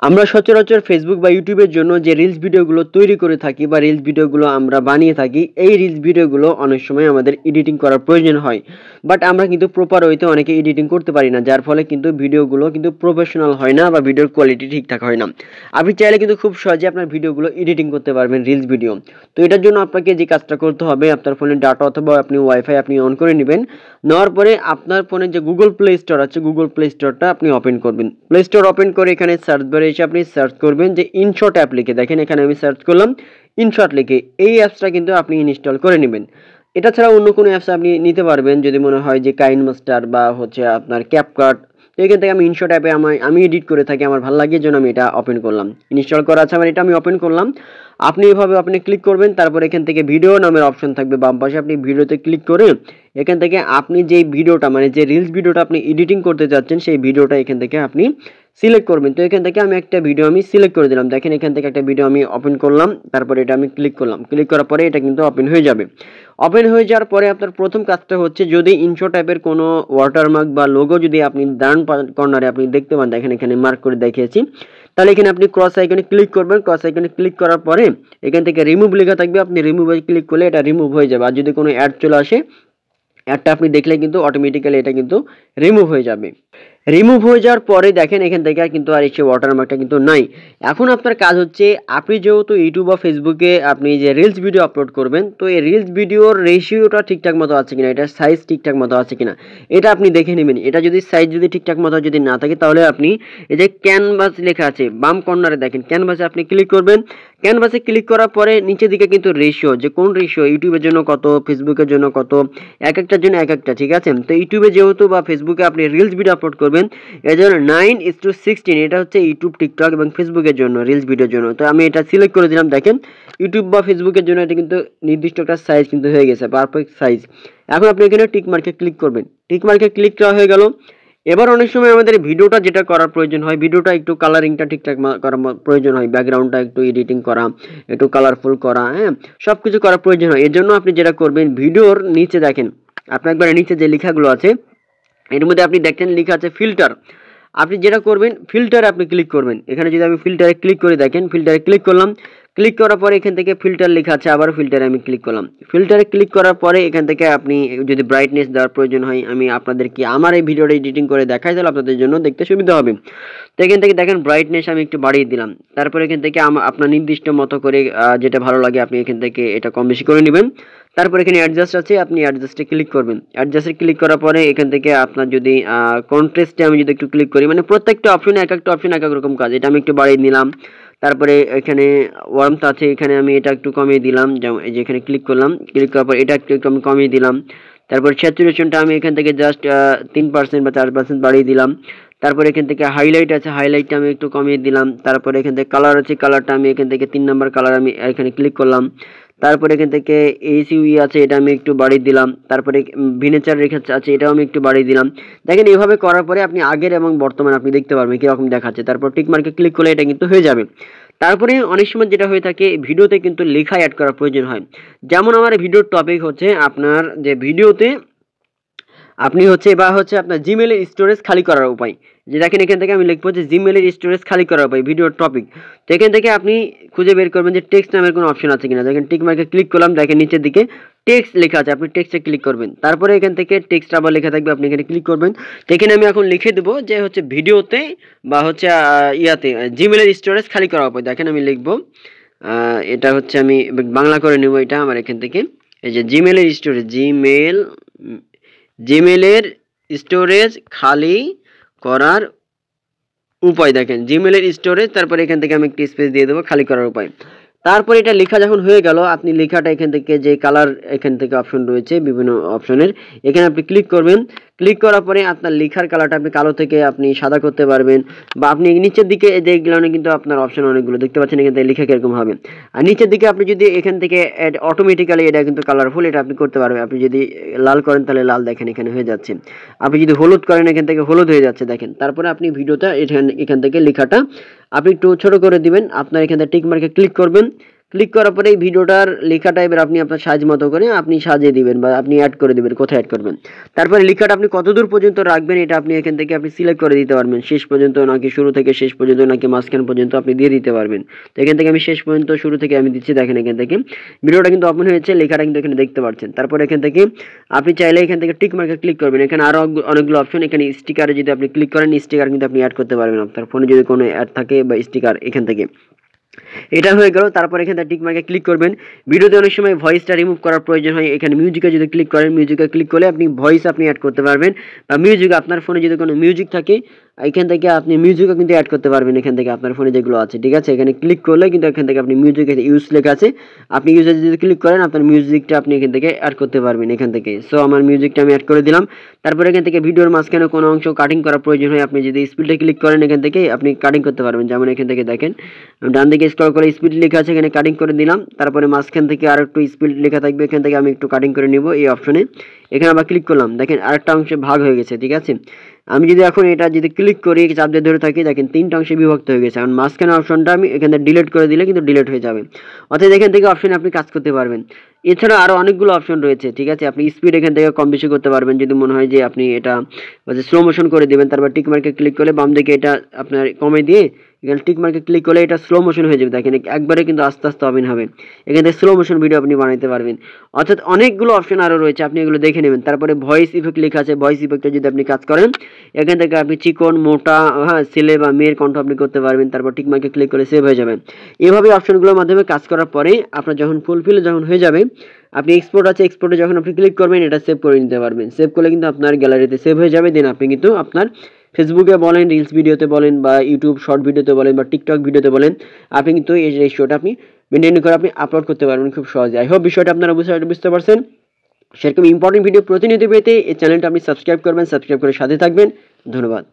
আমরা সচরাচর ফেসবুক বা ইউটিউবের জন্য যে রিলস ভিডিওগুলো তৈরি করে থাকি বা রিলস ভিডিওগুলো আমরা বানিয়ে থাকি, এই রিলস ভিডিওগুলো অনেক সময় আমাদের এডিটিং করার প্রয়োজন হয়। বাট আমরা কিন্তু প্রপার ওয়েতে অনেকে এডিটিং করতে পারি না, যার ফলে কিন্তু ভিডিওগুলো কিন্তু প্রফেশনাল হয় না বা ভিডিওর কোয়ালিটি ঠিকঠাক হয় না। আপনি চাইলে কিন্তু খুব সহজে আপনার ভিডিওগুলো এডিটিং করতে পারবেন, রিলস ভিডিও। তো এটার জন্য আপনাকে যে কাজটা করতে হবে, আপনার ফোনের ডাটা অথবা আপনি ওয়াইফাই আপনি অন করে নেবেন। নেওয়ার পরে আপনার ফোনে যে গুগল প্লে স্টোর আছে, গুগল প্লে স্টোরটা আপনি ওপেন করবেন। প্লে স্টোর ওপেন করে এখানে সার্চ বারে এসে আপনি সার্চ করবেন যে ইনশট অ্যাপ লিখে। দেখেন এখানে আমি সার্চ করলাম ইনশট লিখে। এই অ্যাপসটা কিন্তু আপনি ইনস্টল করে নেবেন। এটা ছাড়া অন্য কোনো অ্যাপস আপনি নিতে পারবেন যদি মনে হয় যে কাইন মাস্টার বা হচ্ছে আপনার ক্যাপকাট। তো এখান থেকে আমি ইনশট অ্যাপে আমি এডিট করে থাকি, আমার ভালো লাগে, জন্য আমি এটা ওপেন করলাম। ইনস্টল করা আছে আমার, এটা আমি ওপেন করলাম। আপনি এভাবে আপনি ক্লিক করবেন, তারপর এখান থেকে ভিডিও নামের অপশন থাকবে বাম পাশে, আপনি ভিডিওতে ক্লিক করে এখান থেকে আপনি যেই ভিডিওটা মানে যে রিলস ভিডিওটা আপনি এডিটিং করতে চাচ্ছেন সেই ভিডিওটা এখান থেকে আপনি সিলেক্ট করবেন। তো এখান থেকে আমি একটা ভিডিও আমি সিলেক্ট করে দিলাম। দেখেন এখান থেকে একটা ভিডিও আমি ওপেন করলাম, তারপরে এটা আমি ক্লিক করলাম। ক্লিক করার পরে এটা কিন্তু ওপেন হয়ে যাবে। ওপেন হয়ে যাওয়ার পরে আপনার প্রথম কাজটা হচ্ছে, যদি ইনশো টাইপের কোনো ওয়াটারমার্ক বা লোগো যদি আপনি ডান কর্নারে আপনি দেখতে পান, দেখেন এখানে মার্ক করে দেখিয়েছি, তাহলে এখানে আপনি ক্রস আইকনে ক্লিক করবেন। ক্রস আইকনে ক্লিক করার পরে এখান থেকে রিমুভ লেখা থাকবে, আপনি রিমুভে ক্লিক করলে এটা রিমুভ হয়ে যাবে। আর যদি কোনো অ্যাড চলে আসে, অ্যাডটা আপনি দেখলে কিন্তু অটোমেটিক্যালি এটা কিন্তু রিমুভ হয়ে যাবে। রিমুভ হয়ে যাওয়ার পরে দেখেন এখান থেকে কিন্তু আর এসে ওয়াটারমার্কটা কিন্তু নাই। এখন আপনার কাজ হচ্ছে, আপনি যেহেতু ইউটিউব বা ফেসবুকে আপনি যে রিলস ভিডিও আপলোড করবেন, তো এই রিলস ভিডিওর রেশিওটা ঠিকঠাক মতো আছে কিনা, এটা সাইজ ঠিকঠাক মতো আছে কিনা, এটা আপনি দেখে নেবেন। এটা যদি সাইজ যদি ঠিকঠাক মতো যদি না থাকে, তাহলে আপনি এই যে ক্যানভাস লেখা আছে বাম কর্নারে, দেখেন ক্যানভাসে আপনি ক্লিক করবেন। ক্যানভাসে ক্লিক করার পরে নিচের দিকে কিন্তু রেশিও, যে কোন রেশিও, ইউটিউবের জন্য কত, ফেসবুকের জন্য কত, এক একটার জন্য এক একটা, ঠিক আছে। তো ইউটিউবে যেহেতু বা ফেসবুকে আপনি রিলস ভিডিও আপলোড করবেন, এই জন্য 9:16, এটা হচ্ছে ইউটিউব, টিকটক এবং ফেসবুকের জন্য রিলস ভিডিওর জন্য। তো আমি এটা সিলেক্ট করে দিলাম। দেখেন ইউটিউব বা ফেসবুকের জন্য এটা কিন্তু নির্দিষ্ট একটা সাইজ কিন্তু হয়ে গেছে, পারফেক্ট সাইজ। এখন আপনি এখানে টিক মার্কে ক্লিক করবেন। টিক মার্কে ক্লিক করা হয়ে গেল। এবার অনেক সময় আমাদের ভিডিওটা যেটা করার প্রয়োজন হয়, ভিডিওটা একটু কালারিংটা ঠিকঠাক করার প্রয়োজন হয়, ব্যাকগ্রাউন্ডটা একটু এডিটিং করা, একটু কালারফুল করা, হ্যাঁ, সব কিছু করার প্রয়োজন হয়। এর জন্য আপনি যেটা করবেন, ভিডিওর নিচে দেখেন আপনার একবার নিচে যে লেখাগুলো আছে, এর মধ্যে আপনি দেখেন লেখা আছে ফিল্টার। আপনি যেটা করবেন, ফিল্টারে আপনি ক্লিক করবেন। এখানে যদি আমি ফিল্টারে ক্লিক করে, দেখেন ফিল্টারে ক্লিক করলাম। ক্লিক করার পরে এখান থেকে ফিল্টার লেখা আছে, আবার ফিল্টারে আমি ক্লিক করলাম। ফিল্টারে ক্লিক করার পরে এখান থেকে আপনি যদি ব্রাইটনেস দেওয়ার প্রয়োজন হয়, আমি আপনাদেরকে আমার এই ভিডিওটা এডিটিং করে দেখাই, তাহলে আপনাদের জন্য দেখতে সুবিধা হবে। তো এখান থেকে দেখেন ব্রাইটনেস আমি একটু বাড়িয়ে দিলাম। তারপরে এখান থেকে আপনার নির্দিষ্ট মতো করে যেটা ভালো লাগে আপনি এখান থেকে এটা কম বেশি করে নেবেন। তারপর এখানে অ্যাডজাস্ট আছে, আপনি অ্যাডজাস্টে ক্লিক করবেন। অ্যাডজাস্টে ক্লিক করার পরে এখান থেকে আপনার যদি কন্ট্রাস্টে আমি যদি একটু ক্লিক করি, মানে প্রত্যেকটা অপশনে এক একটা অপশন এক এক রকম কাজ, এটা আমি একটু বাড়িয়ে নিলাম। তারপরে এখানে ওয়ার্মথ আছে, এখানে আমি এটা একটু কমিয়ে দিলাম, যেমন এই যে এখানে ক্লিক করলাম, ক্লিক করার পর এটা একটু আমি কমিয়ে দিলাম। তারপর স্যাচুরেশনটা আমি এখান থেকে জাস্ট 3% বা 4% বাড়িয়ে দিলাম। তারপর এখান থেকে হাইলাইট আছে, হাইলাইটটা আমি একটু কমিয়ে দিলাম। তারপরে এখান থেকে কালার আছে, কালারটা আমি এখান থেকে 3 নাম্বার কালার আমি এখানে ক্লিক করলাম। তারপরে এখান থেকে এইচইউই আছে, এটা আমি একটু বাড়িয়ে দিলাম। তারপরে ভিনেচার রেখা আছে, এটাও আমি একটু বাড়িয়ে দিলাম। দেখেন এইভাবে করার পরে আপনি আগের এবং বর্তমান আপনি দেখতে পারবেন কীরকম দেখাচ্ছে। তারপর টিক মার্কে ক্লিক করলে এটা কিন্তু হয়ে যাবে। তারপরে অনেক সময় যেটা হয়ে থাকে, ভিডিওতে কিন্তু লেখা অ্যাড করার প্রয়োজন হয়। যেমন আমার ভিডিওর টপিক হচ্ছে আপনার যে ভিডিওতে আপনি হচ্ছে বা হচ্ছে আপনার জিমেলের স্টোরেজ খালি করার উপায়, যে দেখেন এখান থেকে আমি লিখবো যে জিমেলের স্টোরেজ খালি করার উপায় ভিডিওর টপিক। তো এখান থেকে আপনি খুঁজে বের করবেন যে টেক্সট নামের কোনো অপশন আছে কিনা। দেখেন টিক মার্কে ক্লিক করলাম, দেখেন নিচের দিকে টেক্সট লেখা আছে, আপনি টেক্সটে ক্লিক করবেন। তারপরে এখান থেকে টেক্সট আবার লেখা থাকবে, আপনি এখানে ক্লিক করবেন। তো এখানে আমি এখন লিখে দেবো যে হচ্ছে ভিডিওতে বা হচ্ছে ইয়াতে জিমেলের স্টোরেজ খালি করার উপায়। দেখেন আমি লিখবো, এটা হচ্ছে আমি বাংলা করে নেব, এটা আমার এখান থেকে এই যে জিমেলের স্টোরেজ, জিমেলের স্টোরেজ খালি করার উপায়। দেখেন জিমেলের স্টোরেজ, তারপরে এখান থেকে আমি একটি স্পেস দিয়ে দেবো, খালি করার উপায়। তারপরে এটা লেখা যখন হয়ে গেল, আপনি লেখাটা এখান থেকে যে কালার এখান থেকে অপশন রয়েছে বিভিন্ন অপশনের, এখানে আপনি ক্লিক করবেন। ক্লিক করার পরে আপনার লেখার কালারটা আপনি কালো থেকে আপনি সাদা করতে পারবেন, বা আপনি নিচের দিকে দেখলেন কিন্তু আপনার অপশন অনেকগুলো দেখতে পাচ্ছেন, এখান থেকে লেখা কিরকম হবে। আর নিচের দিকে আপনি যদি এখান থেকে অটোমেটিক্যালি এটা কিন্তু কালারফুল, এটা আপনি করতে পারবেন। আপনি যদি লাল করেন তাহলে লাল, দেখেন এখানে হয়ে যাচ্ছে। আপনি যদি হলুদ করেন এখান থেকে হলুদ হয়ে যাচ্ছে, দেখেন। তারপরে আপনি ভিডিওটা এখান থেকে লেখাটা আপনি একটু ছোট করে দিবেন। আপনার এখান থেকে টিক মার্কে ক্লিক করবেন। ক্লিক করার পরে এই ভিডিওটার লেখাটা এবার আপনি আপনার সাইজ মতো করে আপনি সাজিয়ে দিবেন বা আপনি অ্যাড করে দিবেন, কোথায় অ্যাড করবেন। তারপরে লেখাটা আপনি কতদূর পর্যন্ত রাখবেন এটা আপনি এখান থেকে আপনি সিলেক্ট করে দিতে পারবেন, শেষ পর্যন্ত নাকি শুরু থেকে শেষ পর্যন্ত নাকি মাঝখান পর্যন্ত আপনি দিয়ে দিতে পারবেন। তো এখান থেকে আমি শেষ পর্যন্ত শুরু থেকে আমি দিচ্ছি, দেখেন এখান থেকে ভিডিওটা কিন্তু ওপেন হয়েছে, লেখাটা কিন্তু এখানে দেখতে পাচ্ছেন। তারপর এখান থেকে আপনি চাইলে এখান থেকে টিক মার্কে ক্লিক করবেন, এখানে আরও অনেকগুলো অপশন, এখানে স্টিকারে যদি আপনি ক্লিক করেন স্টিকার কিন্তু আপনি অ্যাড করতে পারবেন আপনার ফোনে যদি কোনো অ্যাড থাকে বা স্টিকার এখান থেকে। এটা হয়ে গেল। তারপর এখানে টিক মার্কে ক্লিক করবেন। ভিডিওতে অনেক সময় ভয়েসটা রিমুভ করার প্রয়োজন হয়, এখানে মিউজিকে যদি ক্লিক করেন, মিউজিকে ক্লিক করলে আপনি ভয়েস আপনি অ্যাড করতে পারবেন, বা মিউজিক আপনার ফোনে যদি কোনো মিউজিক থাকে এখান থেকে আপনি মিউজিকও কিন্তু অ্যাড করতে পারবেন এখান থেকে আপনার ফোনে যেগুলো আছে, ঠিক আছে। এখানে ক্লিক করলে কিন্তু এখান থেকে আপনি মিউজিক ইউজ লেখা আছে, আপনি ইউজে যদি ক্লিক করেন আপনার মিউজিকটা আপনি এখান থেকে অ্যাড করতে পারবেন এখান থেকে। সো আমার মিউজিকটা আমি অ্যাড করে দিলাম। তারপর এখান থেকে ভিডিওর মাঝখানে কোনো অংশ কাটিং করার প্রয়োজন হয়, আপনি যদি স্পিডে ক্লিক করেন এখান থেকে আপনি কাটিং করতে পারবেন। যেমন এখান থেকে দেখেন ডান দিকে স্ক্রল করে স্পিড লেখা আছে, এখানে কাটিং করে দিলাম। তারপরে মাঝখান থেকে আর একটু স্পিড লেখা থাকবে, এখান থেকে আমি একটু কাটিং করে নিব এই অপশনে। এখানে আবার ক্লিক করলাম, দেখেন আরেকটা অংশে ভাগ হয়ে গেছে, ঠিক আছে। আমি যদি এখন এটা যদি ক্লিক করি চাপ দিয়ে ধরে থাকি, দেখেন 3টা অংশে বিভক্ত হয়ে গেছে। এখন মাঝখানে অপশনটা আমি এখানে ডিলিট করে দিলে কিন্তু ডিলিট হয়ে যাবে, অর্থাৎ এখান থেকে অপশনে আপনি কাজ করতে পারবেন। এছাড়া আরও অনেকগুলো অপশন রয়েছে, ঠিক আছে। আপনি স্পিড এখান থেকে কম বেশি করতে পারবেন, যদি মনে হয় যে আপনি এটা স্লো মোশন করে দেবেন। তারপর টিক মার্কে ক্লিক করলে বাম দিকে এটা আপনার কমে দিয়ে এখানে টিক মার্কে ক্লিক করলে এটা স্লো মোশন হয়ে যাবে, দেখেন একবারে কিন্তু আস্তে আস্তে ওপেন হবে। এখান থেকে স্লো মোশন ভিডিও আপনি বানাতে পারবেন, অর্থাৎ অনেকগুলো অপশন আরও রয়েছে, আপনি এগুলো দেখে নেবেন। তারপরে ভয়েস ইফেক্ট লেখা আছে, ভয়েস ইফেক্টে যদি আপনি কাজ করেন এখান থেকে আপনি চিকন মোটা, হ্যাঁ, ছেলে বা মেয়ের কণ্ঠ আপনি করতে পারবেন। তারপর টিক মার্কে ক্লিক করে সেভ হয়ে যাবে। এভাবে অপশনগুলোর মাধ্যমে কাজ করার পরে আপনার যখন ফুলফিল যখন হয়ে যাবে, আপনি এক্সপোর্ট আছে, এক্সপোর্টে যখন আপনি ক্লিক করবেন এটা সেভ করে নিতে পারবেন। সেভ করলে কিন্তু আপনার গ্যালারিতে সেভ হয়ে যাবে। দেন আপনি কিন্তু আপনার ফেসবুকে বলেন, রিলস ভিডিওতে বলেন, বা ইউটিউব শর্ট ভিডিওতে বলেন, বা টিকটক ভিডিওতে বলেন, আপনি কিন্তু এই রেশিওটা আপনি মেনটেন করে আপনি আপলোড করতে পারবেন খুব সহজে। আই হোপ বিষয়টা আপনারা বুঝতে পারছেন। সেরকম ইম্পর্টেন্ট ভিডিও প্রতিনিয়ত পেতে এই চ্যানেলটা আপনি সাবস্ক্রাইব করবেন, সাবস্ক্রাইব করে সাথে থাকবেন। ধন্যবাদ।